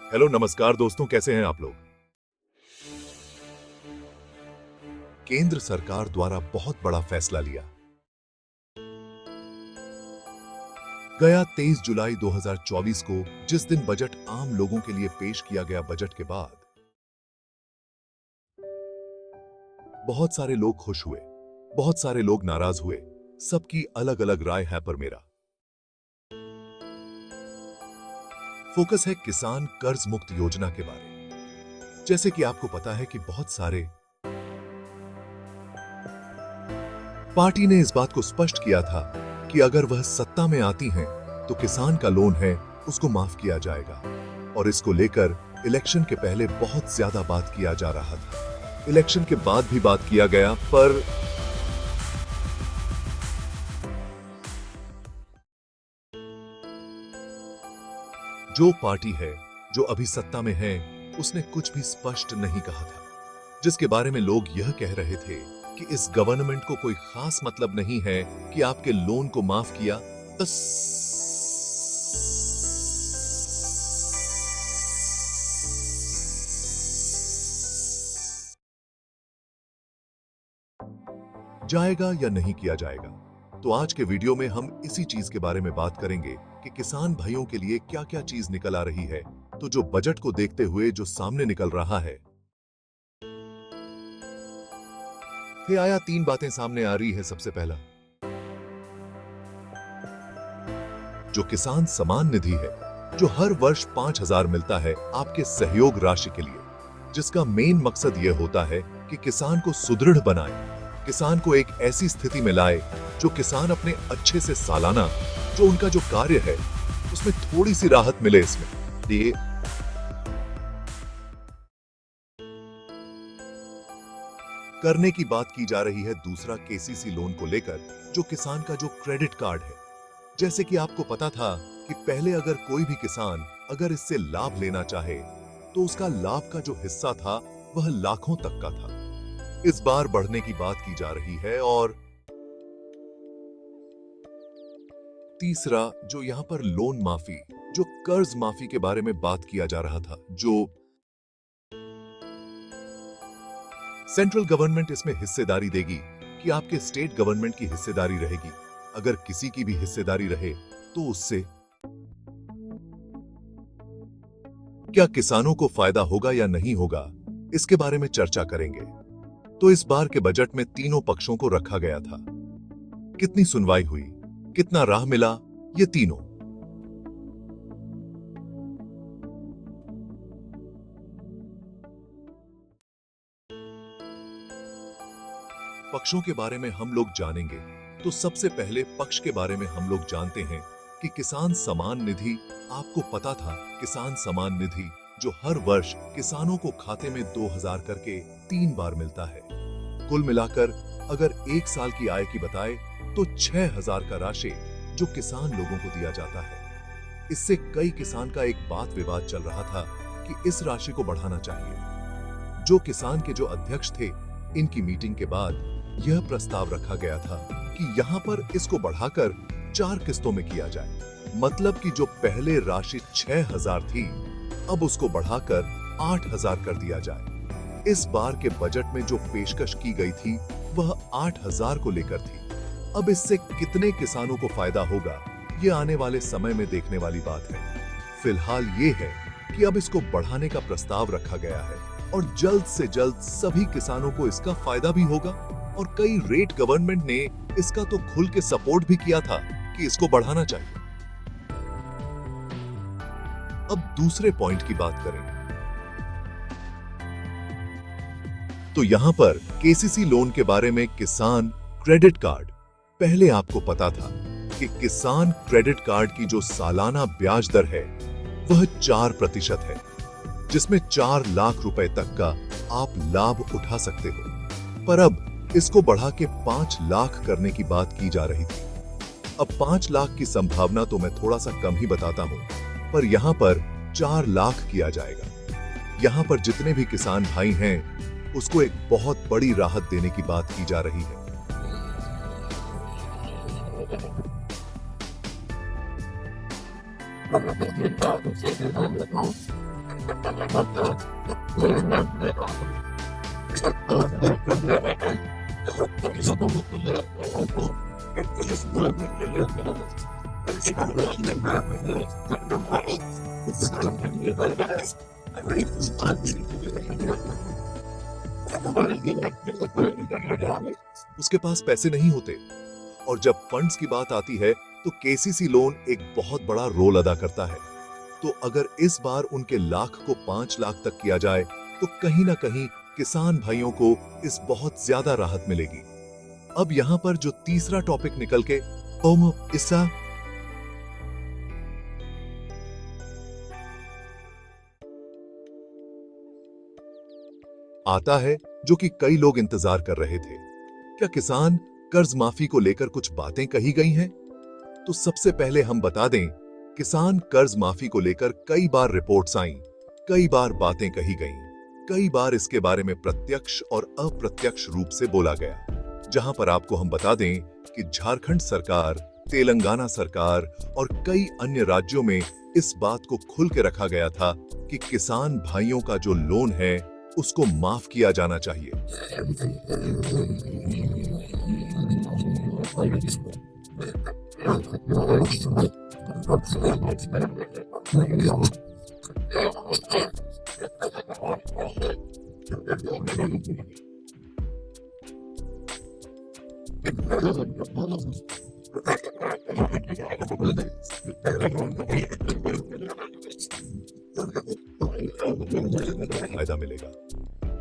Hello नमस्कार दोस्तों, कैसे हैं आप लोग। केंद्र सरकार द्वारा बहुत बड़ा फैसला लिया गया 23 जुलाई 2024 को, जिस दिन बजट आम लोगों के लिए पेश किया गया। बजट के बाद बहुत सारे लोग खुश हुए, बहुत सारे लोग नाराज हुए। सबकी अलग अलग राय है, पर मेरा फोकस है किसान कर्ज मुक्त योजना के बारे। जैसे कि आपको पता है कि बहुत सारे पार्टी ने इस बात को स्पष्ट किया था कि अगर वह सत्ता में आती हैं तो किसान का लोन है उसको माफ किया जाएगा। और इसको लेकर इलेक्शन के पहले बहुत ज्यादा बात किया जा रहा था। इलेक्शन के बाद भी बात किया गया, पर जो पार्टी है जो अभी सत्ता में है उसने कुछ भी स्पष्ट नहीं कहा था, जिसके बारे में लोग यह कह रहे थे कि इस गवर्नमेंट को कोई खास मतलब नहीं है कि आपके लोन को माफ किया बस। जाएगा या नहीं किया जाएगा। तो आज के वीडियो में हम इसी चीज के बारे में बात करेंगे कि किसान भाइयों के लिए क्या क्या चीज निकल आ रही है। तो जो बजट को देखते हुए जो सामने निकल रहा है, आया 3 बातें सामने आ रही है। सबसे पहला, जो किसान सम्मान निधि है, जो हर वर्ष 5,000 मिलता है आपके सहयोग राशि के लिए, जिसका मेन मकसद यह होता है कि किसान को सुदृढ़ बनाए, किसान को एक ऐसी स्थिति में लाए जो किसान अपने अच्छे से सालाना जो उनका जो कार्य है उसमें थोड़ी सी राहत मिले। इसमें ये करने की बात की जा रही है। दूसरा, केसीसी लोन को लेकर जो किसान का जो क्रेडिट कार्ड है, जैसे कि आपको पता था कि पहले अगर कोई भी किसान अगर इससे लाभ लेना चाहे तो उसका लाभ का जो हिस्सा था वह लाखों तक का था। इस बार बढ़ने की बात की जा रही है। और तीसरा, जो यहां पर लोन माफी, जो कर्ज माफी के बारे में बात किया जा रहा था, जो सेंट्रल गवर्नमेंट इसमें हिस्सेदारी देगी कि आपके स्टेट गवर्नमेंट की हिस्सेदारी रहेगी। अगर किसी की भी हिस्सेदारी रहे तो उससे क्या किसानों को फायदा होगा या नहीं होगा, इसके बारे में चर्चा करेंगे। तो इस बार के बजट में तीनों पक्षों को रखा गया था। कितनी सुनवाई हुई, कितना राह मिला, ये तीनों पक्षों के बारे में हम लोग जानेंगे। तो सबसे पहले पक्ष के बारे में हम लोग जानते हैं कि किसान सम्मान निधि। आपको पता था किसान सम्मान निधि जो हर वर्ष किसानों को खाते में 2,000 करके 3 बार मिलता है। कुल मिलाकर अगर 1 साल की आय की बताए तो 6,000 का राशि जो किसान लोगों को दिया जाता है। इससे कई किसान का एक बात विवाद चल रहा था कि इस राशि को बढ़ाना चाहिए। जो किसान के जो अध्यक्ष थे, इनकी मीटिंग के बाद यह प्रस्ताव रखा गया था कि यहां पर इसको बढ़ाकर 4 किस्तों में किया जाए। मतलब कि जो पहले राशि 6,000 थी, अब उसको बढ़ाकर 8,000 कर दिया जाए। इस बार के बजट में जो पेशकश की गई थी वह 8,000 को लेकर थी। अब इससे कितने किसानों को फायदा होगा, ये आने वाले समय में देखने वाली बात है। फिलहाल ये है कि अब इसको बढ़ाने का प्रस्ताव रखा गया है और जल्द से जल्द सभी किसानों को इसका फायदा भी होगा। और कई रेट गवर्नमेंट ने इसका तो खुल के सपोर्ट भी किया था कि इसको बढ़ाना चाहिए। अब दूसरे पॉइंट की बात करें तो यहां पर केसीसी लोन के बारे में किसान क्रेडिट कार्ड। पहले आपको पता था कि किसान क्रेडिट कार्ड की जो सालाना ब्याज दर है वह 4% है, जिसमें 4 लाख रुपए तक का आप लाभ उठा सकते हो। पर अब इसको बढ़ा के 5 लाख करने की बात की जा रही थी। अब 5 लाख की संभावना तो मैं थोड़ा सा कम ही बताता हूं, पर यहां पर 4 लाख किया जाएगा। यहां पर जितने भी किसान भाई हैं उसको एक बहुत बड़ी राहत देने की बात की जा रही है। उसके पास पैसे नहीं होते। और जब फंड्स की बात आती है तो केसीसी लोन एक बहुत बड़ा रोल अदा करता है। तो अगर इस बार उनके लाख को 5 लाख तक किया जाए तो कहीं ना कहीं किसान भाइयों को इस बहुत ज्यादा राहत मिलेगी। अब यहां पर जो तीसरा टॉपिक निकल के इससा आता है, जो कि कई लोग इंतजार कर रहे थे। क्या किसान कर्ज माफी को लेकर कुछ बातें कही गई हैं? तो सबसे पहले हम बता दें, किसान कर्ज माफी को लेकर कई बार रिपोर्ट्स आईं, कई बार बातें कही गईं, कई बार इसके बारे में प्रत्यक्ष और अप्रत्यक्ष रूप से बोला गया। जहां पर आपको हम बता दें कि झारखंड सरकार, तेलंगाना सरकार और कई अन्य राज्यों में इस बात को खुल के रखा गया था कि किसान भाइयों का जो लोन है उसको माफ किया जाना चाहिए। फायदा मिलेगा।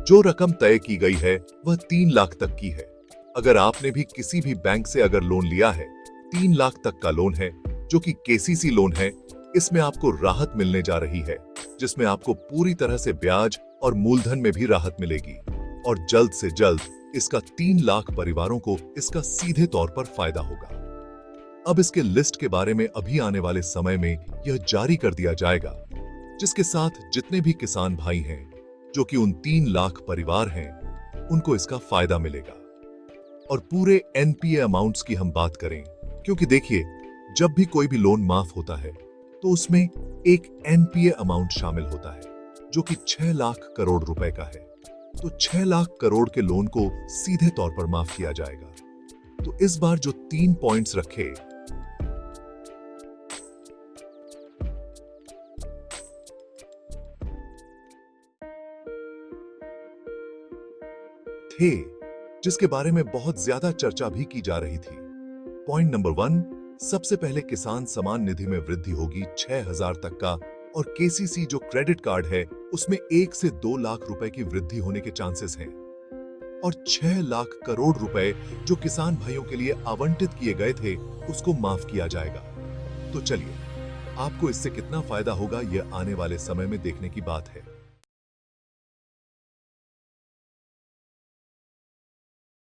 जो रकम तय की गई है वह 3 लाख तक की है। अगर आपने भी किसी भी बैंक से अगर लोन लिया है, 3 लाख तक का लोन है जो कि केसीसी लोन है, इसमें आपको राहत मिलने जा रही है, जिसमें आपको पूरी तरह से ब्याज और मूलधन में भी राहत मिलेगी। और जल्द से जल्द इसका 3 लाख परिवारों को इसका सीधे तौर पर फायदा होगा। अब इसके लिस्ट के बारे में अभी आने वाले समय में यह जारी कर दिया जाएगा, जिसके साथ जितने भी किसान भाई हैं जो कि उन 3 लाख परिवार हैं, उनको इसका फायदा मिलेगा। और पूरे एनपीए अमाउंट्स की हम बात करें, क्योंकि देखिए, जब भी कोई भी लोन माफ होता है तो उसमें एक एनपीए अमाउंट शामिल होता है जो कि 6 लाख करोड़ रुपए का है। तो 6 लाख करोड़ के लोन को सीधे तौर पर माफ किया जाएगा। तो इस बार जो 3 पॉइंट्स रखे थे, जिसके बारे में बहुत ज्यादा चर्चा भी की जा रही थी। पॉइंट नंबर 1, सबसे पहले किसान सम्मान निधि में वृद्धि होगी 6,000 तक का, और केसीसी जो क्रेडिट कार्ड है उसमें 1 से 2 लाख रुपए की वृद्धि होने के चांसेस हैं। और 6 लाख करोड़ रुपए जो किसान भाइयों के लिए आवंटित किए गए थे उसको माफ किया जाएगा। तो चलिए, आपको इससे कितना फायदा होगा यह आने वाले समय में देखने की बात है।